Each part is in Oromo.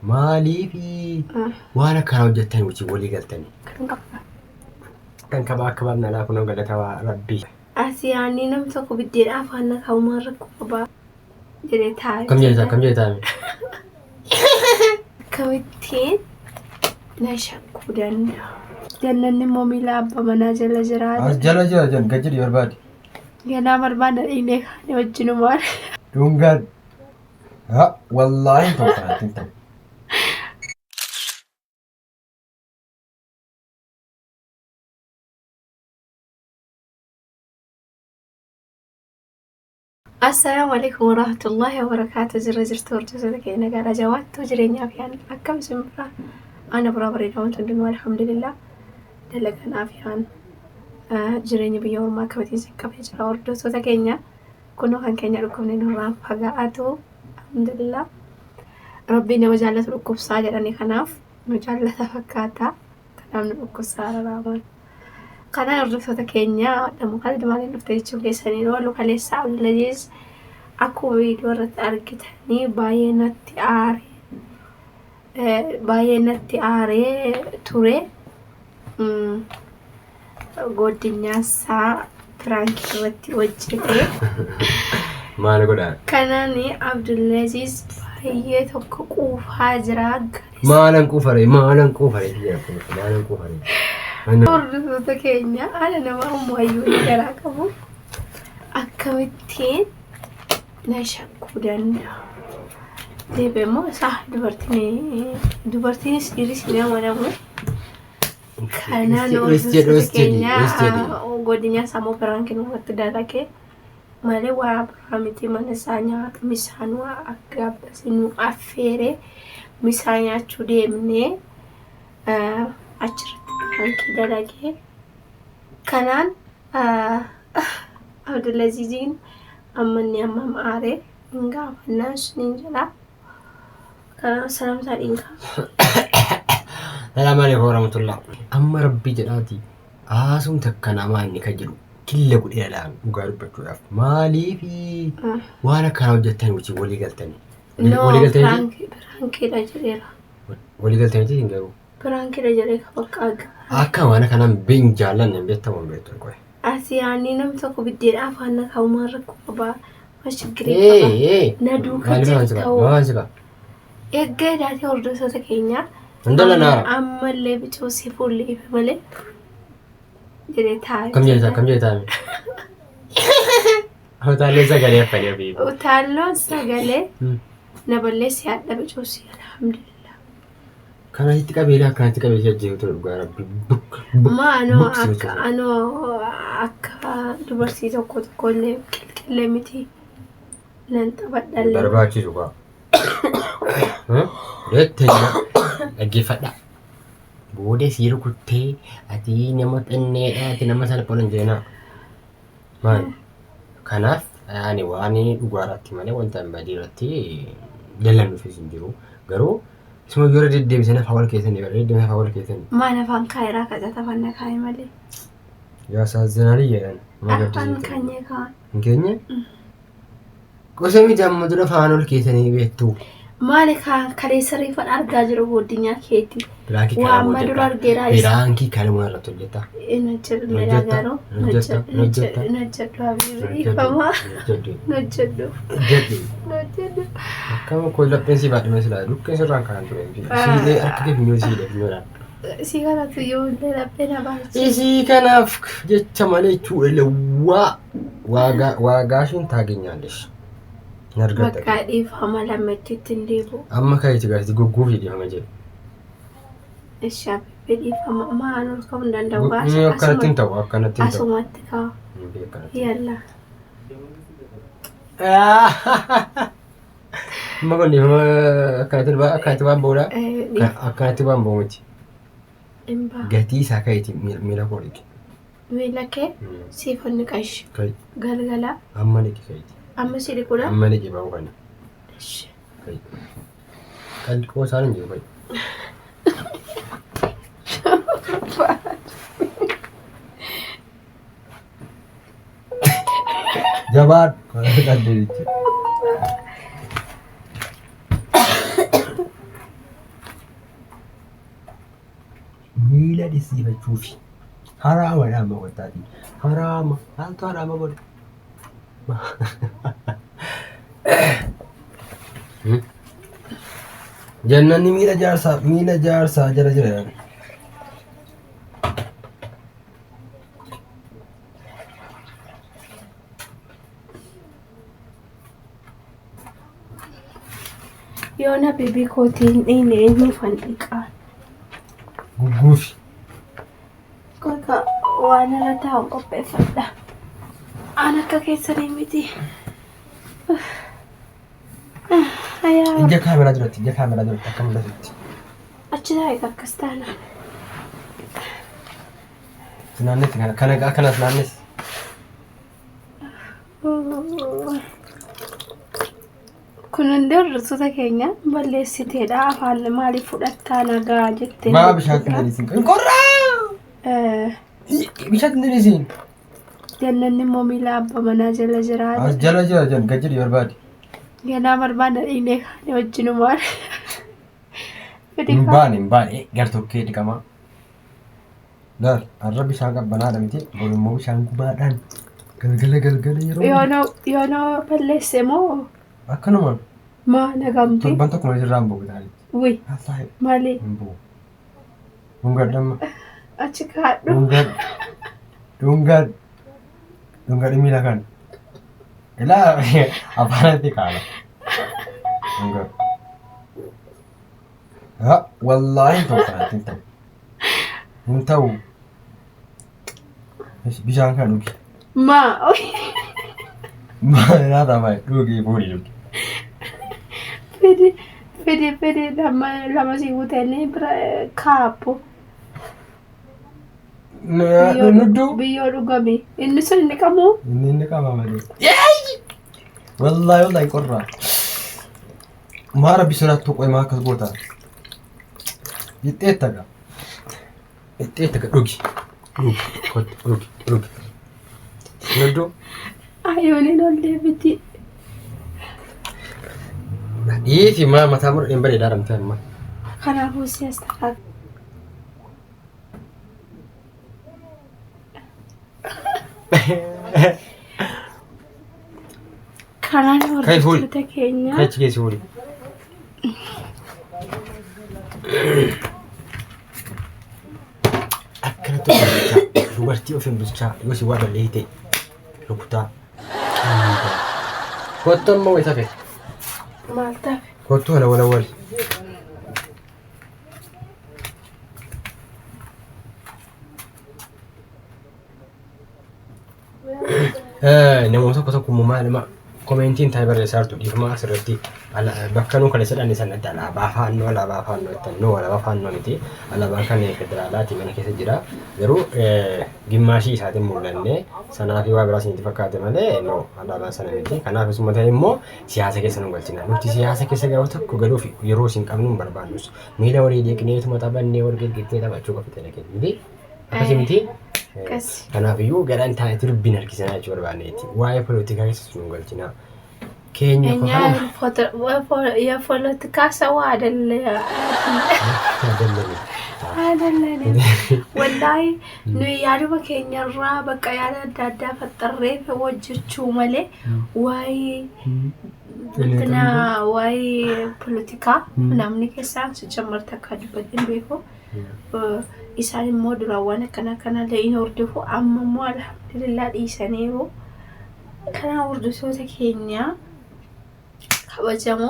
Maaliifi waan akkana hojjettanii wajjin walii galtanii? Kan kabaa akka baafna laa kunoo galataa rabbii. Asiyaanii nam tokko biddeedhaa afaan naqaawumaa rakkoo qabaa jedhee taa'e. Kam jeetaame? Akkamittiin na shakkuu danda'a. Jannanni immoo miila abbaa manaa jala jiraata. As jala jira gad jedhi barbaade. Ganaa barbaada dhiinee kaanii wajjinumaan. Dhungaan. Wallaahi tokko ta'u. السلام عليكم ورحمة الله وبركاته. جرجرت ورجزتك إنك على جوات وجريني أفيان أكم سمرة أنا برابرين وانتن والحمد لله دلقنا أفيان جريني بيوم ما كبتين سكة بيجرى وردوسو تكينيا كنو كان كينيا لكم ننرام فقاعتو الحمد لله ربنا وجعلت ركوب صالح أني خناف وجعلت فكاتا كلام ركوب صالح رامان قناة الرفضة كينيا لما قلت مالي نفتي تشوف لي سنين ولو كالي سعود اللذيذ أكو فيديو رت أركتني باينتي آري توري قدنيا سا فرانكي رتي وجهي ما نقول كانني عبد اللذيذ بايه توكو هاجرا ما لن كفري Hordoftoota keenya haala nama ammayyoonni garaa qabu akkamittiin na shakkuu danda'a. Deebi'ee immoo isaa dubartiinis dhiiris ni amanamu. Kanaan hordoftoota keenya godinyaa sammuu biraan kennuutti dalagee malee waa biraa miti mana isaa nyaata misaan waa akka abbasiinu affeeree misaa nyaachuu deemnee achirratti anki dalagee kanaan Abdulaziziin ammanni ammam aaree hin gaafannaan suniin jalaa kanaan salaamtaa dhiinkaa. Salaamu alaikum warahmatullah. Amma rabbii jedhaati haasuun takka namaa inni kan jiru killa gudhee dhaan dhugaa dubbachuudhaaf maaliifi waan akkana hojjettanii wajjin walii galtanii? Biraankiidha jedheera. Walii galtanii hin garuu? Biraankiidha jedhee bakka akka waan kanaan bin jaallanne beektamu beektu qoy. Asiyaanii nam tokko biddeedhaa afaan naqaawumaa rakkoo qabaa mashigiree qabaa na duukaa jirtu. Eeggaa daatee hordoftoota keenyaa ammallee bicoosii fuullee ife malee jedhee taa'e. Kam jeetaame? Utaalloon sagalee affanii ofii. Utaalloon sagalee na balleessi haadha bicoosii alhamdulillah. Kanatti qabeela akkanatti qabeessa jechuudha dhugaa rabbi. Anoo akka dubartii tokko illee qilqillee miti nan taphadhallee. Barbaachisu kaa. Deetteenyaa dhaggeeffadha. Booda sii rukuttee ati nama xinneedha ati nama salphaan hin jeenaa. Maali? Kanaaf ani waan dhugaarratti malee wanta hin badiirratti dallannuufis hin jiru. Garuu isuma yoo deddeebisanii afaan wal keessanii deddeebisanii afaan wal keessanii. Maal afaan kaayiraa kajata afaan kaayee malee. Yaa saazinarii jedhan. Afaan kanyee kaan. Hin keenye? Gosa miti amma dura afaan wal keessanii beektu. Maali kaan kaleessa riifan argaa jiru godinyaa keetii. Waa amma dura argeeraa isa. Biraankii kalama irratti hojjeta. Najjadhu garuu. Najjadhu abiifamaa. Najjadhu. Akkama kollapheen si baadhima silaa lukkeen sirraan kanaan ture. Siidee harka kee finyoo siidee finyoodhaan. Isii kanatu yoo illee laphee na baachisa. Isii kanaaf jecha malee jechuudha waagaashiin taageenyaallesh. Bakka dhiifama lammettiitti hin deebi'u. Amma kaayiti gaazii gogguuf dhiifama jedhu. Ishaa dhiifama maan ol ka'uu hin danda'u. Akkanatti hin ta'u akkanatti hin ta'u. Asumatti kaa'u. Yalla. Amma kun dhiifama akkanatti waan ba'uudha. Akkanatti waan ba'u miti. Gatii isaa kaayiti miila koo dhiqe. Miila kee siifonni qashi. Galgala. Amma dhiqe kaayiti. Amma si dhiqudha? Amma dhiqe bahu kana. Kan dhiqoo isaan hin jiru fa'i. Jabaan kan deebichi. miila dhisiifachuufi haraama dhama wataati haraama maaltu haraama godhe jannanni miila jaarsaa jala jira Yoona bibii kootiin eenyu fanniqaa. Gugguufi. Kaka waan irra taa'u qopheeffadha. Aan akka keessanii miti. Ija kaameraa duratti akka mul'atutti. Achi taa'e akkas taanaan. Naannetti kana akkanas naannes. Kun hundirrisuuta keenya balleessiteedha afaan maaliif fudhattaa nagaa jettee. Maa bishaan tindaniisiin qorraa. Bishaan tindaniisiin. Jannanni immoo miila abbaa manaa jala jira. As jala jira jan gajjiri barbaade. Ganaa barbaada dhiinee kan wajjinumaan. Hin baane gartokkee dhiqamaa. Gar har'a bishaan qabbanaadha miti bor immoo bishaan gubaadhaan galgala yeroo. Yoonoo balleesse moo. Akkanuma. Maa nagamte. Torban tokko malee irraa hin bu'u taa'e. Wi. Malee. Hin bu'u. Hungadhamma. Achi kaadhu. Hungadhi miila kan. Ilaa afaanatti kaala. Hungad. Wallaahi hin ta'u kanatti hin ta'u. Hin ta'u. Bishaan kan dhugi. Maa. Maa laata maal dhugi fuudhi dhugi. Fede lama si utene kaappo. Nuddu. Biyyoo dhugame. Inni sun inni qabu. Inni qaba malee. Wallahi qorraa. Maara bisiraattuu qoymaa akkas goota. Ixxeettaga dhugi. Dhugi. Nuddu. Ayooniin ollee biti. Dhiifi mataa mureen bareedaa ramte amma. Kanaafuu siyaasa ta'a. Kanaan hordoftoota keenya. Kachi keessa fuudhi. Akkanatti dubartii of hin bulchaa yoo si waa ballee ta'e rukutaa. Kottu ammoo wayita fe'e. Maal ta'e? Kottu wal. Namoota tokko maal komentiin taa'ee barreessaa jirtu dhiifama asirratti bakka nuu kan isa dhanne sanatti alaabaa faannoo ittannoo alaabaa faannoo miti alaabaan kan federaalaati mana keessa jira garuu gimmaashii isaatiin mul'anne sanaa fi waa biraa isinitti fakkaate malee no alaabaan sana miti kanaaf isuma ta'e immoo siyaasa keessa nu galchina nuti siyaasa keessa garuu tokko galuuf yeroo isin qabnu hin barbaannus miila walii deeqineetuma taphannee wal gaggeessee taphachuu qofte na kennu miti akkasii miti. Kanaafuu gadaan taa'ee dubbiin harkisanaa jechuu barbaanneeti. Waa'ee poolitikaa keessatti nu galchina. Keenya የፖለቲካ ሰው አይደለም ወላሂ ነው ያለው ከኛራ በቃ ያለ ዳዳ ፈጠሬ ወጅቹ ማለ ዋይ እንትና ዋይ ፖለቲካ ምናምን ከሳን ሲጨመር ተካድበት እንዴኮ ኢሳን ሞድራ ዋና ከና ለኢኖርዲፉ አመሙ አልሐምዱሊላህ ኢሳኔሮ ከና ወርዱ ሰው ተከኛ ከበጀሞ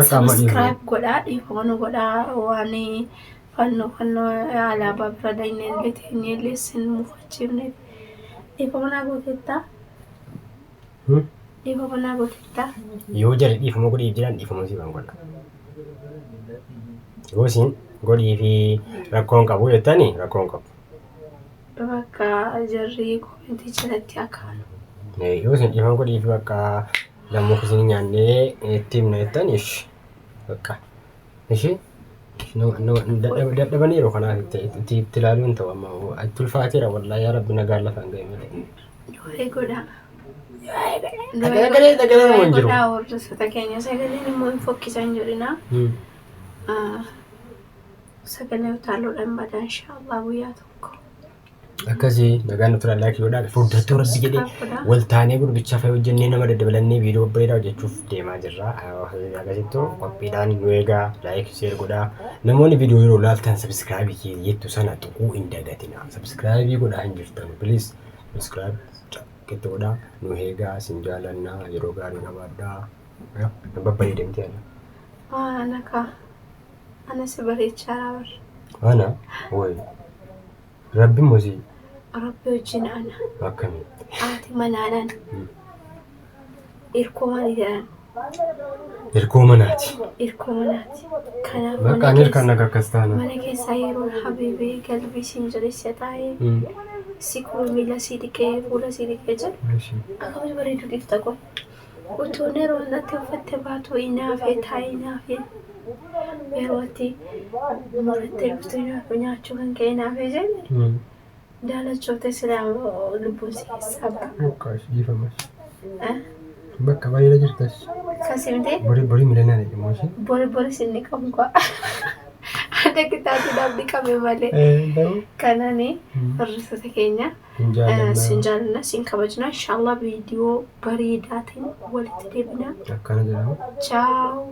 subscribe goda ifono goda wani fanno ala babra dainen betenye listen mufachimne ifona gotetta yo jare ifoma godi jiran ifoma si bangola gosin godi fi rakon qabu yetani rakon qabu baka jarri comment chalatti akano yo sin ifoma godi fi baka lamu kesini nyanne tim na etan ish baka ishi no dabani ro kana tilalun to amma atul fatira wallahi ya rabbi nagalla fangai male yo goda Agak-agak monjro. Tahu terus kita kayaknya saya kan ini mau fokus anjurina. sagalee utaaluudhaan badaa inshaallah guyyaa tokko. Akkasii nagaan nuti lallaaki godhaa fuuldattuu irratti jedhee waltaanee gurbicha fa'i hojjennee nama daddabalannee viidiyoo bareedaa hojjechuuf deemaa jirra. Akkasittuu qophiidhaan nu eegaa laayik sheer godhaa. Namoonni viidiyoo yeroo laaltan sabskraayibii jettu sana tuquu hin dagatina. Sabskraayibii godhaa hin jirtan biliis sabskraayibii godhaa nu eegaa sin jaalannaa yeroo gaarii qabaadhaa. Babbalee deemtee ana ana si bareechaa raawar. Ana woy Rabbi musii. Rabbi wajjin ana. Akkamitti? Ati manaanan. Irkoo maali jedhan? Irkoo manaati. Irkoo manaati. Kanaaf Bakka ani hirkaan akka akkas taana. mana keessaa yeroon habiibii galbii siin jedhessa taa'ee si kuma miila si dhiqee fuula si dhiqee jedhu akkamitti bareedu dhifta kun. Utuun yeroo natti uffatte baatu inaafee taa'ee inaafee yeroo itti murattee dhuftu nyaachuu kan ka'e inaafee jenne. Daalachoota silaamoo lubbuun si keessaa ba'a. Mukkaash jifamas. Bakka baay'ee jirtas. Kasimtee? Borii miidhaginaa jedhamu ishee. Borii sinni qabu kwa. Adda kitaabni dhaabni qabe malee. Kanani barreessota keenya sin jaalanna sin kabajna inshaallah viidiyoo bareedaatiin walitti deebina. Akkana jedhama. Ciao.